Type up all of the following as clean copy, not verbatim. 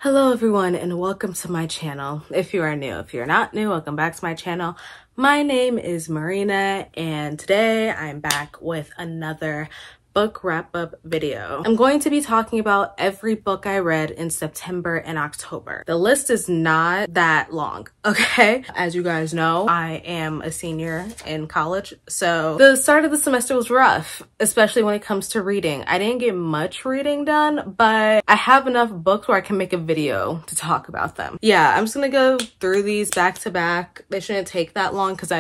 Hello everyone and welcome to my channel. If you are new, if you're not new, welcome back to my channel. My name is Marina and today I'm back with another book wrap-up video. I'm going to be talking about every book I read in September and October. The list is not that long, okay? As you guys know, I am a senior in college, so the start of the semester was rough, especially when it comes to reading. I didn't get much reading done, but I have enough books where I can make a video to talk about them. Yeah, I'm just gonna go through these back to back. They shouldn't take that long because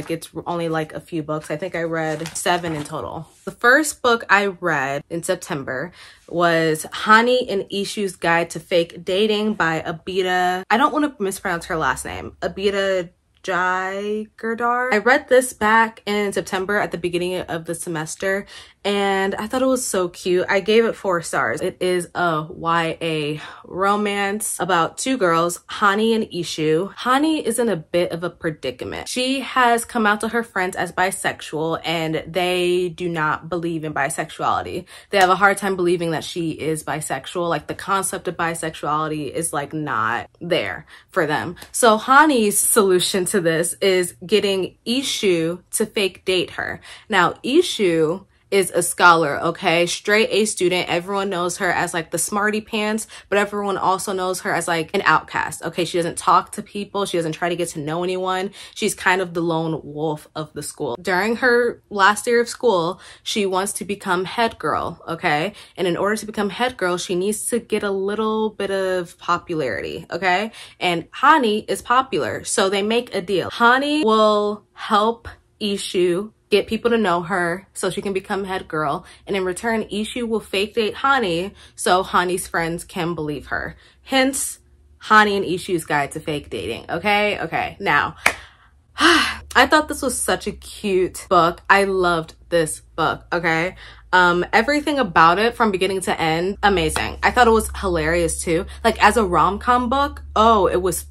it's only like a few books. I think I read 7 in total. The first book I read in September was Hani and Ishu's Guide to Fake Dating by Abida. I don't want to mispronounce her last name. Abida Jai-Gurdar. I read this back in September at the beginning of the semester and I thought it was so cute. I gave it 4 stars. It is a YA romance about 2 girls, Hani and Ishu. Hani is in a bit of a predicament. She has come out to her friends as bisexual and they do not believe in bisexuality. They have a hard time believing that she is bisexual. Like the concept of bisexuality is like not there for them. So Hani's solution to this is getting Ishu to fake date her. Now Ishu is a scholar, okay? Straight A student. Everyone knows her as like the smarty pants, but everyone also knows her as like an outcast, okay? She doesn't talk to people. She doesn't try to get to know anyone. She's kind of the lone wolf of the school. During her last year of school, she wants to become head girl, okay? And in order to become head girl, she needs to get a little bit of popularity, okay? And Hani is popular, so they make a deal. Hani will help Ishu get people to know her so she can become head girl, and in return Ishu will fake date Hani so Hani's friends can believe her. Hence Hani and Ishu's Guide to Fake Dating. Okay, now I thought this was such a cute book. I loved this book, okay? Everything about it from beginning to end, amazing. I thought it was hilarious too. Like as a rom-com book, oh, it was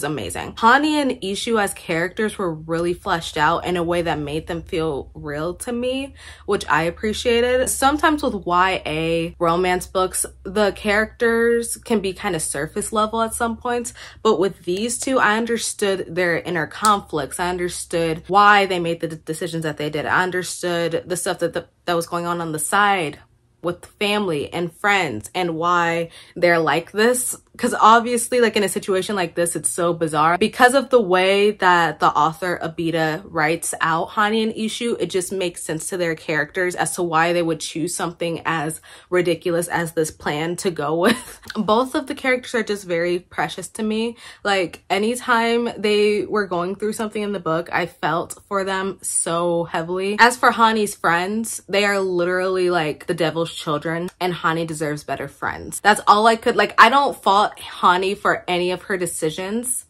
amazing. Hani and Ishu as characters were really fleshed out in a way that made them feel real to me, which I appreciated. Sometimes with YA romance books, the characters can be kind of surface level at some points, but with these two, I understood their inner conflicts. I understood why they made the decisions that they did. I understood the stuff that was going on the side with family and friends and why they're like this. Because obviously, like in a situation like this, it's so bizarre. Because of the way that the author Abida writes out Hani and Ishu, it just makes sense to their characters as to why they would choose something as ridiculous as this plan to go with. Both of the characters are just very precious to me. Like anytime they were going through something in the book, I felt for them so heavily. As for Hani's friends, they are literally like the devil's children, and Hani deserves better friends. That's all I could, like, I don't fault Hani for any of her decisions.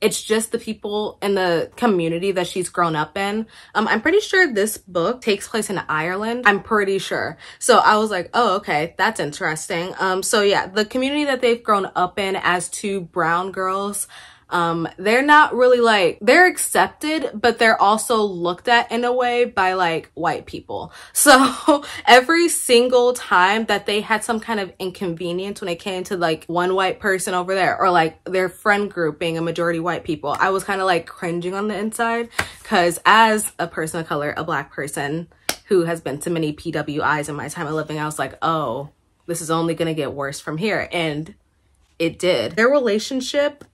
It's just the people in the community that she's grown up in. I'm pretty sure this book takes place in Ireland. I'm pretty sure. So I was like, oh, okay, that's interesting. So yeah, the community that they've grown up in as 2 brown girls, they're not really like, they're accepted, but they're also looked at in a way by like white people. So every single time that they had some kind of inconvenience when it came to like one white person over there or like their friend group being a majority white people, I was kind of like cringing on the inside, because as a person of color, a Black person who has been to many PWIs in my time of living, I was like, oh, this is only gonna get worse from here. And it did. Their relationship,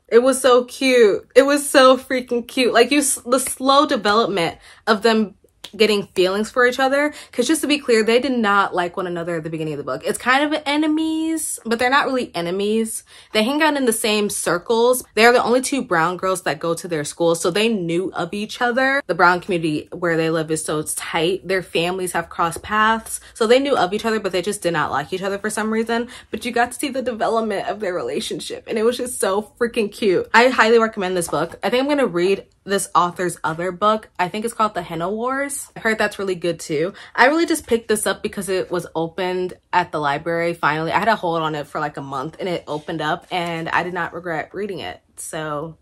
it was so cute. It was so freaking cute. Like the slow development of them getting feelings for each other. Because just to be clear, they did not like one another at the beginning of the book. It's kind of enemies, but they're not really enemies. They hang out in the same circles. They're the only 2 brown girls that go to their school, so they knew of each other. The brown community where they live is so tight. Their families have crossed paths, so they knew of each other, but they just did not like each other for some reason. But you got to see the development of their relationship, and it was just so freaking cute. I highly recommend this book. I think I'm gonna read this author's other book. I think it's called The Henna Wars. I heard that's really good too. I really just picked this up because it was opened at the library finally. I had a hold on it for like a month and it opened up and I did not regret reading it. So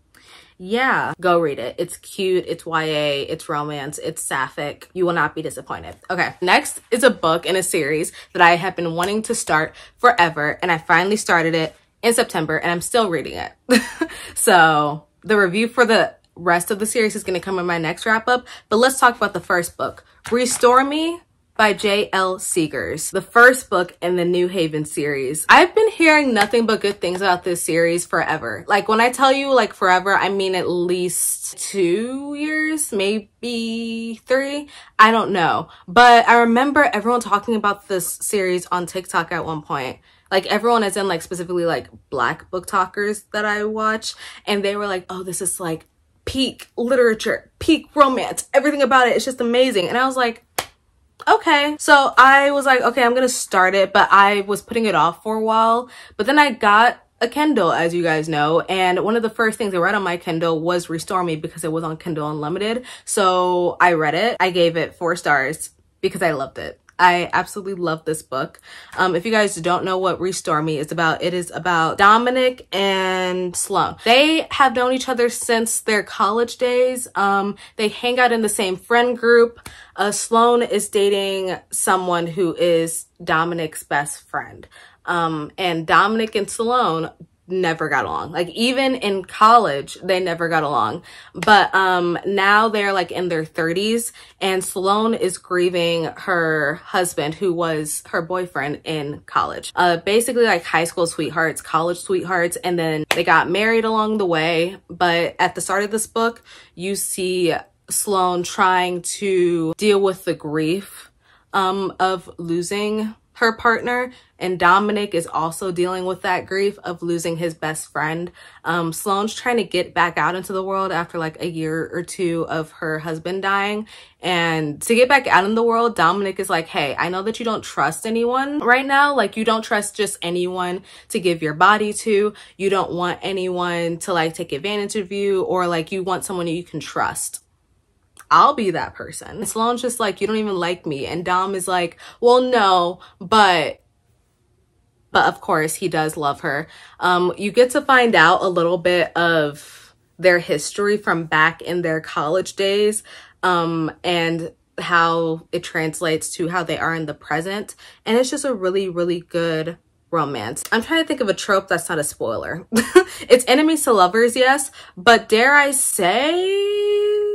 yeah, go read it. It's cute, it's YA, it's romance, it's sapphic. You will not be disappointed. Okay, next is a book in a series that I have been wanting to start forever, and I finally started it in September, and I'm still reading it. So the review for the rest of the series is going to come in my next wrap up, but let's talk about the first book, Restore Me by J.L. Seegers, the first book in the New Haven series. I've been hearing nothing but good things about this series forever. Like, when I tell you like forever, I mean at least 2 years, maybe 3. I don't know. But I remember everyone talking about this series on TikTok at one point. Like, everyone, as in like specifically like Black book talkers that I watch, and they were like, oh, this is like peak literature, peak romance, everything about it, it's just amazing. And I was like, okay. So I was like, okay, I'm gonna start it, but I was putting it off for a while. But then I got a Kindle, as you guys know, and one of the first things I read on my Kindle was Restore Me because it was on Kindle Unlimited. So I read it. I gave it 4 stars because I loved it. I absolutely love this book. If you guys don't know what Restore Me is about, it is about Dominic and Sloan. They have known each other since their college days. They hang out in the same friend group. Sloan is dating someone who is Dominic's best friend. And Dominic and Sloan never got along. Like, even in college, they never got along. But now they're like in their 30s, and Sloan is grieving her husband, who was her boyfriend in college. Basically like high school sweethearts, college sweethearts, and then they got married along the way. But at the start of this book, you see Sloan trying to deal with the grief of losing her partner, and Dominic is also dealing with that grief of losing his best friend. Sloan's trying to get back out into the world after like a year or 2 of her husband dying, and to get back out in the world, Dominic is like, hey, I know that you don't trust anyone right now. Like, you don't trust just anyone to give your body to. You don't want anyone to like take advantage of you, or like you want someone you can trust. I'll be that person. And Sloan's just like, you don't even like me. And Dom is like, well, no, but of course he does love her. You get to find out a little bit of their history from back in their college days, and how it translates to how they are in the present. And it's just a really, really good romance. I'm trying to think of a trope that's not a spoiler. It's enemies to lovers, yes, but dare I say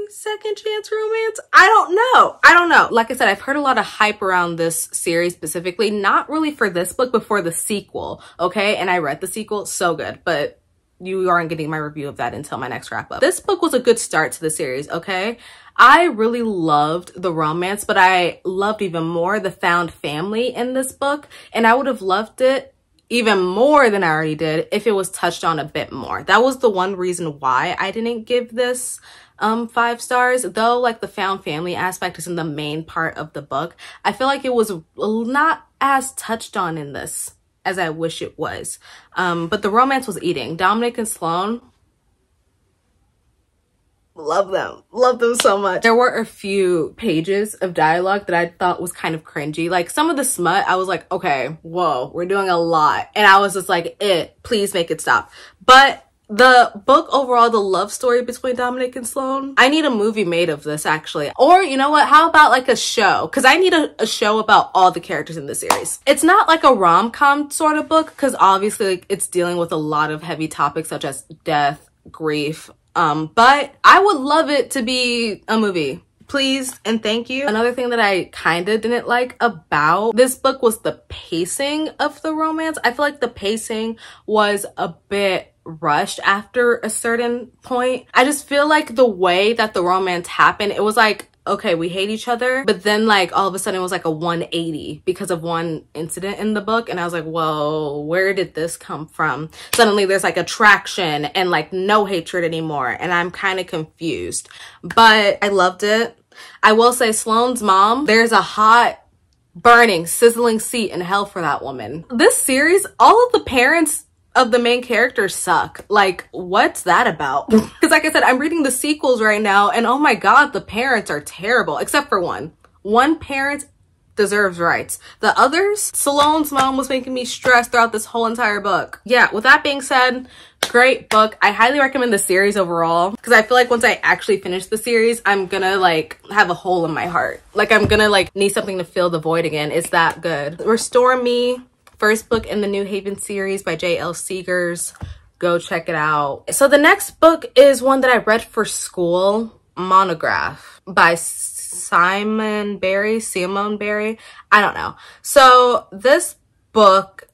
second chance romance? I don't know. Like I said, I've heard a lot of hype around this series specifically, not really for this book, but for the sequel, okay? And I read the sequel, so good, but you aren't getting my review of that until my next wrap up. This book was a good start to the series, okay? I really loved the romance, but I loved even more the found family in this book, and I would have loved it even more than I already did if it was touched on a bit more. That was the one reason why I didn't give this 5 stars, though like the found family aspect isn't the main part of the book. I feel like it was not as touched on in this as I wish it was. But the romance was eating. Dominic and Sloan, love them so much. There were a few pages of dialogue that I thought was kind of cringy. Like, some of the smut, I was like, okay, whoa, we're doing a lot. And I was just like, please make it stop. But the book overall, the love story between Dominic and Sloan, I need a movie made of this, actually. Or, you know what, how about like a show? Because I need a show about all the characters in the series. It's not like a rom-com sort of book, because obviously like, it's dealing with a lot of heavy topics such as death, grief, but I would love it to be a movie. Please and thank you. Another thing that I kind of didn't like about this book was the pacing of the romance. I feel like the pacing was a bit rushed after a certain point. I just feel like the way that the romance happened, it was like, okay, we hate each other, but then like all of a sudden it was like a 180 because of one incident in the book, and I was like, whoa, where did this come from? Suddenly there's like attraction and like no hatred anymore, and I'm kind of confused, but I loved it. I will say Sloane's mom, there's a hot, burning, sizzling seat in hell for that woman. This series, all of the parents of the main characters suck. Like, what's that about? Because like I said, I'm reading the sequels right now, and oh my god, the parents are terrible, except for one parent deserves rights. The others, Salone's mom was making me stressed throughout this whole entire book. Yeah, with that being said, great book. I highly recommend the series overall because I feel like once I actually finish the series, I'm gonna like have a hole in my heart. Like I'm gonna like need something to fill the void again. It's that good. Restore Me, first book in the New Haven series by J.L. Seegers. Go check it out. So the next book is one that I read for school, Monograph by Simone Barry. I don't know. So this book,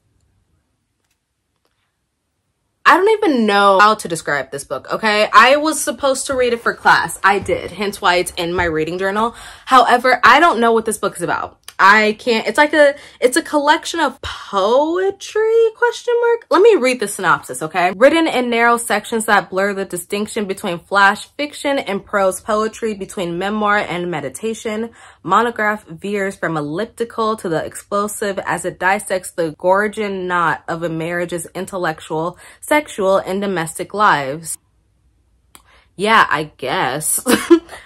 I don't even know how to describe this book, okay? I was supposed to read it for class. I did, hence why it's in my reading journal. However, I don't know what this book is about. I can't, it's a collection of poetry, question mark? Let me read the synopsis, okay? Written in narrow sections that blur the distinction between flash fiction and prose poetry, between memoir and meditation, Monograph veers from elliptical to the explosive as it dissects the Gordian knot of a marriage's intellectual, sexual, and domestic lives. Yeah, I guess.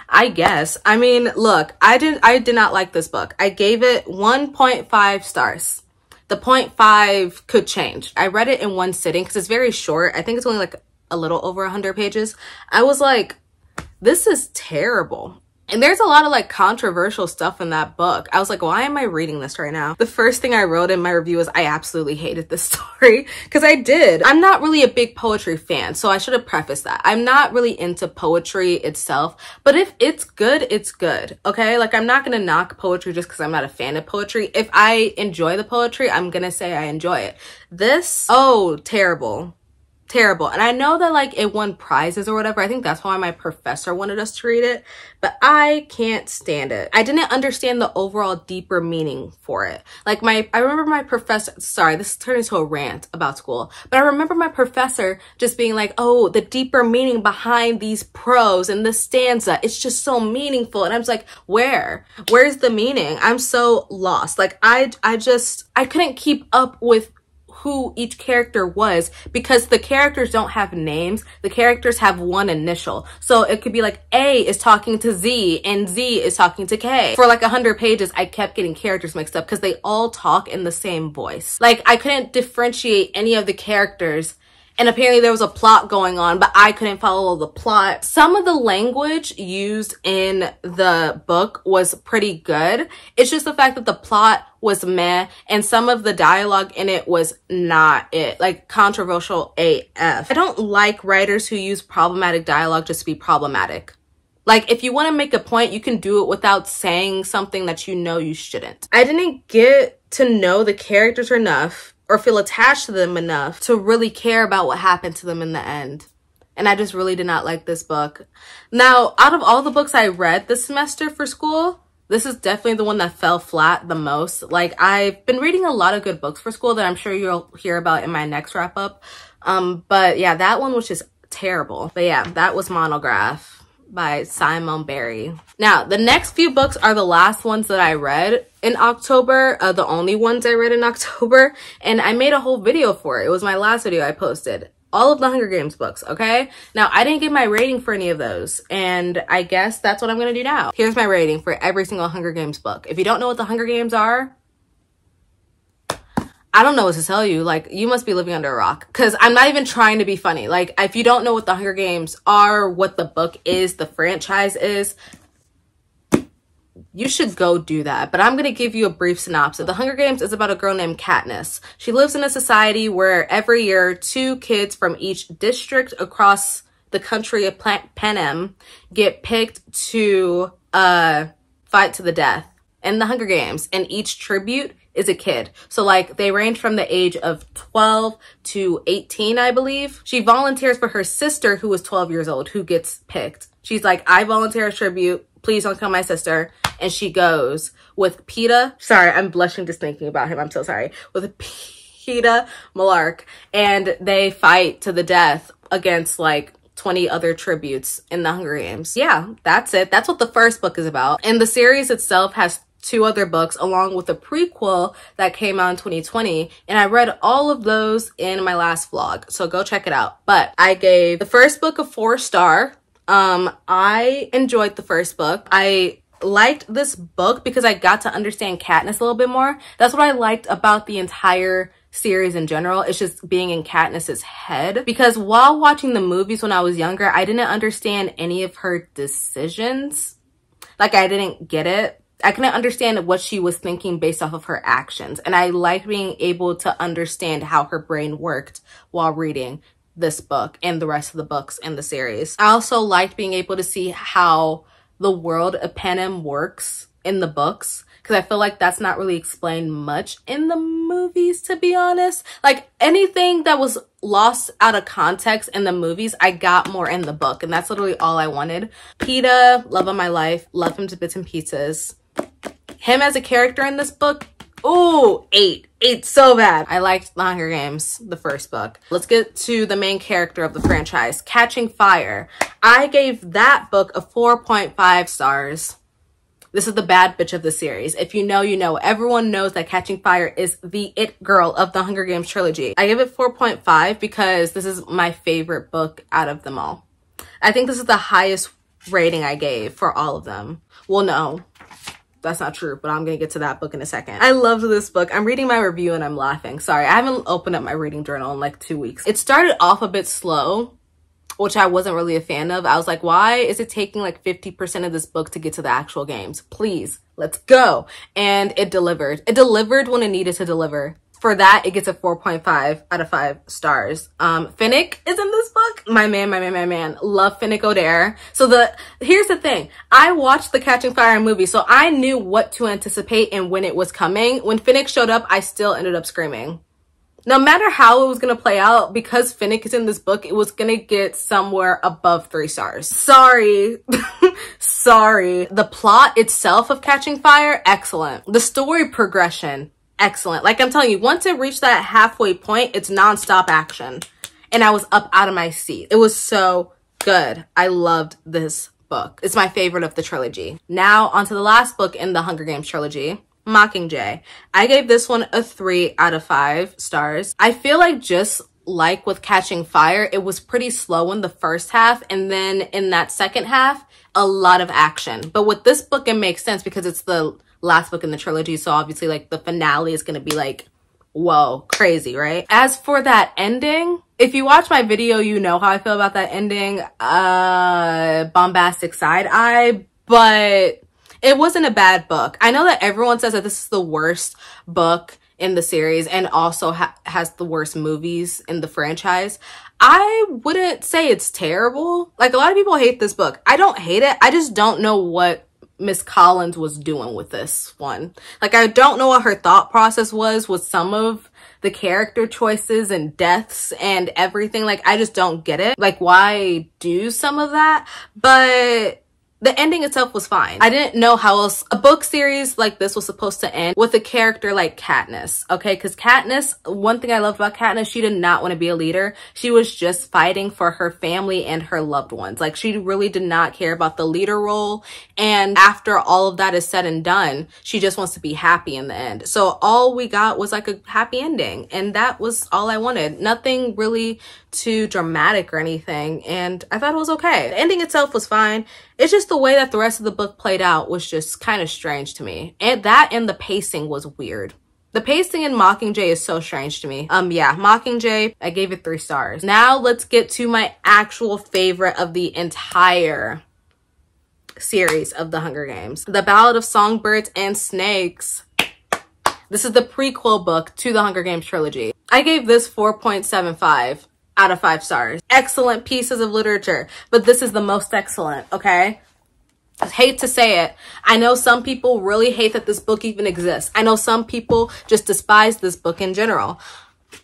I guess. I mean, look, I did not like this book. I gave it 1.5 stars. The 0.5 could change. I read it in one sitting because it's very short. I think it's only like a little over 100 pages. I was like, this is terrible. And there's a lot of like controversial stuff in that book. I was like, why am I reading this right now? The first thing I wrote in my review was I absolutely hated this story because I did. I'm not really a big poetry fan, so I should have prefaced that. I'm not really into poetry itself, but if it's good, it's good, okay? Like I'm not gonna knock poetry just because I'm not a fan of poetry. If I enjoy the poetry, I'm gonna say I enjoy it. This, oh, terrible. Terrible. And I know that like it won prizes or whatever. I think that's why my professor wanted us to read it, but I can't stand it. I didn't understand the overall deeper meaning for it. Like I remember my professor, sorry, this turned into a rant about school, but I remember my professor just being like, oh, the deeper meaning behind these prose and this stanza, it's just so meaningful. And I was like, where's the meaning? I'm so lost. Like I couldn't keep up with who each character was because the characters don't have names. The characters have one initial. So it could be like A is talking to Z and Z is talking to K. For like 100 pages, I kept getting characters mixed up because they all talk in the same voice. Like I couldn't differentiate any of the characters. And apparently there was a plot going on, but I couldn't follow the plot. Some of the language used in the book was pretty good. It's just the fact that the plot was meh, and some of the dialogue in it was not it. Like controversial AF. I don't like writers who use problematic dialogue just to be problematic. Like, if you want to make a point, you can do it without saying something that you know you shouldn't. I didn't get to know the characters enough or feel attached to them enough to really care about what happened to them in the end. And I just really did not like this book. Now, out of all the books I read this semester for school, this is definitely the one that fell flat the most. Like, I've been reading a lot of good books for school that I'm sure you'll hear about in my next wrap up. But yeah, that one was just terrible. But yeah, that was Monograph by Simone Barry. Now, the next few books are the last ones that I read in October, the only ones I read in October, and I made a whole video for it. It was my last video I posted. All of the Hunger Games books, okay? Now, I didn't get my rating for any of those, and I guess that's what I'm gonna do now. Here's my rating for every single Hunger Games book. If you don't know what the Hunger Games are, I don't know what to tell you. Like, you must be living under a rock because I'm not even trying to be funny. Like, if you don't know what the Hunger Games are, what the book is, the franchise is, you should go do that. But I'm going to give you a brief synopsis. The Hunger Games is about a girl named Katniss. She lives in a society where every year 2 kids from each district across the country of Panem get picked to fight to the death in the Hunger Games, and each tribute is a kid. So like they range from the age of 12 to 18, I believe. She volunteers for her sister who is 12 years old, who gets picked. She's like, I volunteer as tribute. Please don't kill my sister. And she goes with Peeta. Sorry, I'm blushing just thinking about him. I'm so sorry. With Peeta Mellark. And they fight to the death against like 20 other tributes in the Hunger Games. Yeah, that's it. That's what the first book is about. And the series itself has 2 other books along with a prequel that came out in 2020, and I read all of those in my last vlog, so go check it out. But I gave the first book a 4-star. I enjoyed the first book. I liked this book because I got to understand Katniss a little bit more. That's what I liked about the entire series in general. It's just being in Katniss's head, because while watching the movies when I was younger, I didn't understand any of her decisions. Like, I didn't get it. I couldn't understand what she was thinking based off of her actions. And I liked being able to understand how her brain worked while reading this book and the rest of the books in the series. I also liked being able to see how the world of Panem works in the books, because I feel like that's not really explained much in the movies, to be honest. Like, anything that was lost out of context in the movies, I got more in the book, and that's literally all I wanted. Peeta, love of my life, love him to bits and pieces. Him as a character in this book, ooh, 8 so bad. I liked The Hunger Games, the first book. Let's get to the main character of the franchise, Catching Fire. I gave that book a 4.5 stars. This is the bad bitch of the series. If you know, you know. Everyone knows that Catching Fire is the it girl of the Hunger Games trilogy. I give it 4.5 because this is my favorite book out of them all. I think this is the highest rating I gave for all of them. Well, no, that's not true, but I'm gonna get to that book in a second. I loved this book. I'm reading my review and I'm laughing. Sorry, I haven't opened up my reading journal in like 2 weeks. It started off a bit slow, which I wasn't really a fan of. I was like, why is it taking like 50% of this book to get to the actual games? Please, let's go. And it delivered. It delivered when it needed to deliver. For that, it gets a 4.5 out of 5 stars. Finnick is in this book. My man. Love Finnick Odair. So here's the thing. I watched the Catching Fire movie, so I knew what to anticipate and when it was coming. When Finnick showed up, I still ended up screaming. No matter how it was going to play out, because Finnick is in this book, it was going to get somewhere above 3 stars. Sorry. Sorry. The plot itself of Catching Fire, excellent. The story progression, excellent. Like I'm telling you, once it reached that halfway point, it's nonstop action. And I was up out of my seat. It was so good. I loved this book. It's my favorite of the trilogy. Now, on to the last book in the Hunger Games trilogy, Mockingjay. I gave this one a 3 out of 5 stars. I feel like, just like with Catching Fire, it was pretty slow in the first half, and then in that second half, a lot of action. But with this book, it makes sense because it's the last book in the trilogy, so obviously like the finale is going to be like, whoa, crazy, right? As for that ending, if you watch my video, you know how I feel about that ending. Bombastic side eye, but it wasn't a bad book. I know that everyone says that this is the worst book in the series and also has the worst movies in the franchise. I wouldn't say it's terrible. Like, a lot of people hate this book. I don't hate it. I just don't know what Miss Collins was doing with this one. Like, I don't know what her thought process was with some of the character choices and deaths and everything. Like, I just don't get it. Like, why do some of that? But the ending itself was fine. I didn't know how else a book series like this was supposed to end with a character like Katniss, okay? Because Katniss, one thing I loved about Katniss, she did not want to be a leader. She was just fighting for her family and her loved ones. Like, she really did not care about the leader role. And after all of that is said and done, she just wants to be happy in the end. So all we got was like a happy ending. And that was all I wanted. Nothing really too dramatic or anything, and I thought it was okay. The ending itself was fine. It's just the way that the rest of the book played out was just kind of strange to me, and the pacing was weird. The pacing in Mockingjay is so strange to me. Yeah, Mockingjay, I gave it 3 stars. Now let's get to my actual favorite of the entire series of the Hunger Games, The Ballad of Songbirds and Snakes. This is the prequel book to the Hunger Games trilogy. I gave this 4.75 out of 5 stars. Excellent pieces of literature, but this is the most excellent, okay? I hate to say it. I know some people really hate that this book even exists. I know some people just despise this book in general.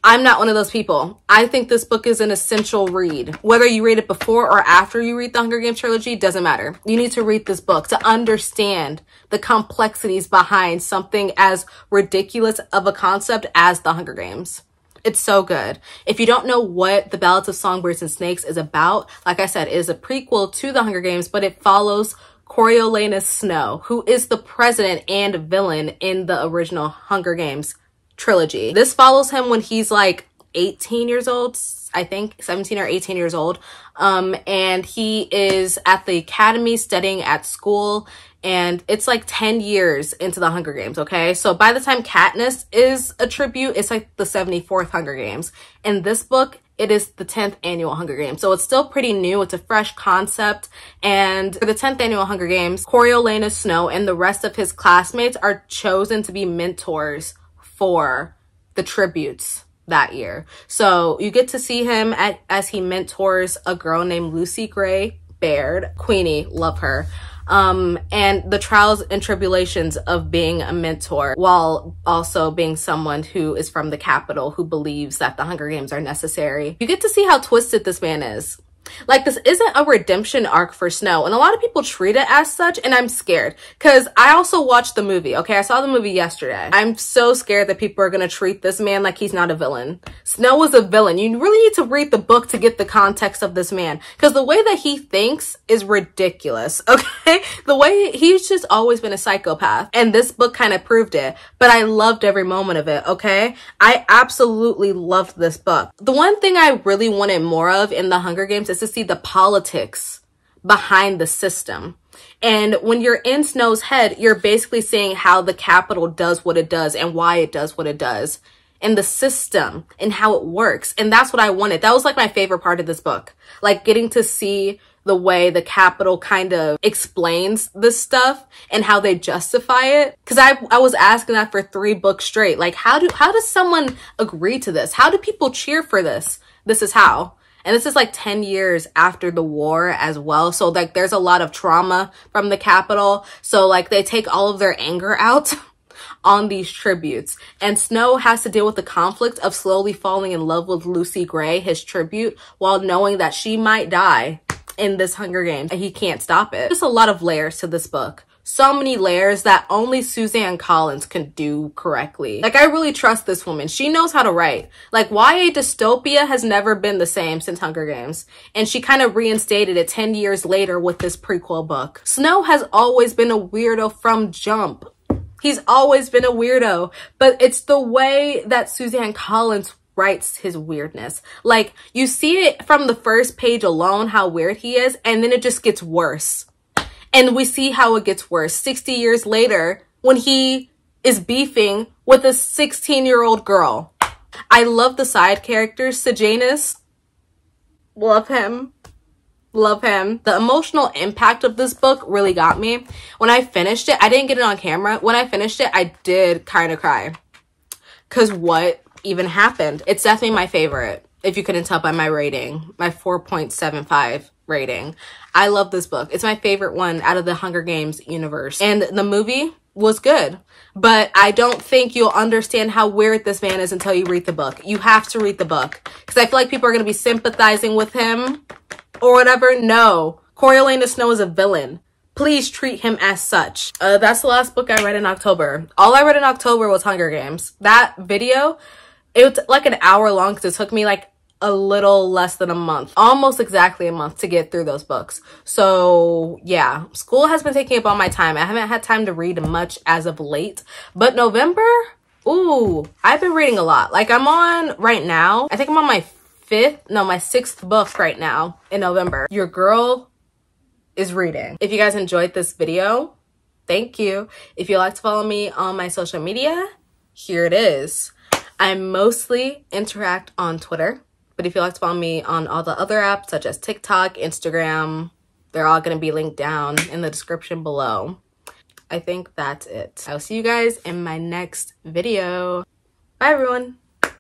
I'm not one of those people. I think this book is an essential read. Whether you read it before or after you read the Hunger Games trilogy, doesn't matter. You need to read this book to understand the complexities behind something as ridiculous of a concept as the Hunger Games. It's so good. If you don't know what The Ballads of Songbirds and Snakes is about, like I said, it is a prequel to the Hunger Games, but it follows Coriolanus Snow, who is the president and villain in the original Hunger Games trilogy. This follows him when he's like 18 years old, I think 17 or 18 years old. And he is at the academy studying at school, and it's like 10 years into the Hunger Games, okay? So by the time Katniss is a tribute, it's like the 74th Hunger Games. In this book, it is the 10th annual Hunger Games. So it's still pretty new. It's a fresh concept. And for the 10th annual Hunger Games, Coriolanus Snow and the rest of his classmates are chosen to be mentors for the tributes that year. So you get to see him as he mentors a girl named Lucy Gray Baird. Queenie, love her. And the trials and tribulations of being a mentor while also being someone who is from the Capitol who believes that the Hunger Games are necessary. You get to see how twisted this man is. Like, this isn't a redemption arc for Snow, and a lot of people treat it as such, and I'm scared because I also watched the movie. Okay, I saw the movie yesterday. I'm so scared that people are gonna treat this man like he's not a villain. Snow is a villain. You really need to read the book to get the context of this man, because the way that he thinks is ridiculous. Okay, the way he's just always been a psychopath, and this book kind of proved it. But I loved every moment of it. Okay, I absolutely loved this book. The one thing I really wanted more of in the Hunger Games is to see the politics behind the system. And when you're in Snow's head, you're basically seeing how the Capitol does what it does and why it does what it does, and the system and how it works. And that's what I wanted. That was like my favorite part of this book, like getting to see the way the Capitol kind of explains this stuff and how they justify it. Because I was asking that for 3 books straight. Like, how does someone agree to this? How do people cheer for this? This is how. And this is like 10 years after the war as well. So like there's a lot of trauma from the Capitol. So like they take all of their anger out on these tributes. And Snow has to deal with the conflict of slowly falling in love with Lucy Gray, his tribute, while knowing that she might die in this Hunger Games and he can't stop it. There's a lot of layers to this book. So many layers that only Suzanne Collins can do correctly. Like, I really trust this woman. She knows how to write. Like, YA dystopia has never been the same since Hunger Games. And she kind of reinstated it 10 years later with this prequel book. Snow has always been a weirdo from jump. He's always been a weirdo. But it's the way that Suzanne Collins writes his weirdness. Like, you see it from the first page alone, how weird he is. And then it just gets worse. And we see how it gets worse 60 years later when he is beefing with a 16-year-old girl. I love the side characters. Sejanus, love him. Love him. The emotional impact of this book really got me. When I finished it, I didn't get it on camera. When I finished it, I did kind of cry. Because what even happened? It's definitely my favorite, if you couldn't tell by my rating, my 4.75 rating. I love this book. It's my favorite one out of the Hunger Games universe. And the movie was good, but I don't think you'll understand how weird this man is until you read the book. You have to read the book, because I feel like people are going to be sympathizing with him or whatever. No, Coriolanus Snow is a villain. Please treat him as such. That's the last book I read in October. All I read in October was Hunger Games. That video, it was like an hour long because it took me like a little less than a month, almost exactly a month, to get through those books. So yeah, school has been taking up all my time. I haven't had time to read much as of late, but November, ooh, I've been reading a lot. Like, I'm on right now, I think I'm on my 6th book right now in November. Your girl is reading. If you guys enjoyed this video, thank you. If you like to follow me on my social media, here it is. I mostly interact on Twitter. But if you'd like to follow me on all the other apps, such as TikTok, Instagram, they're all going to be linked down in the description below. I think that's it. I'll see you guys in my next video. Bye, everyone.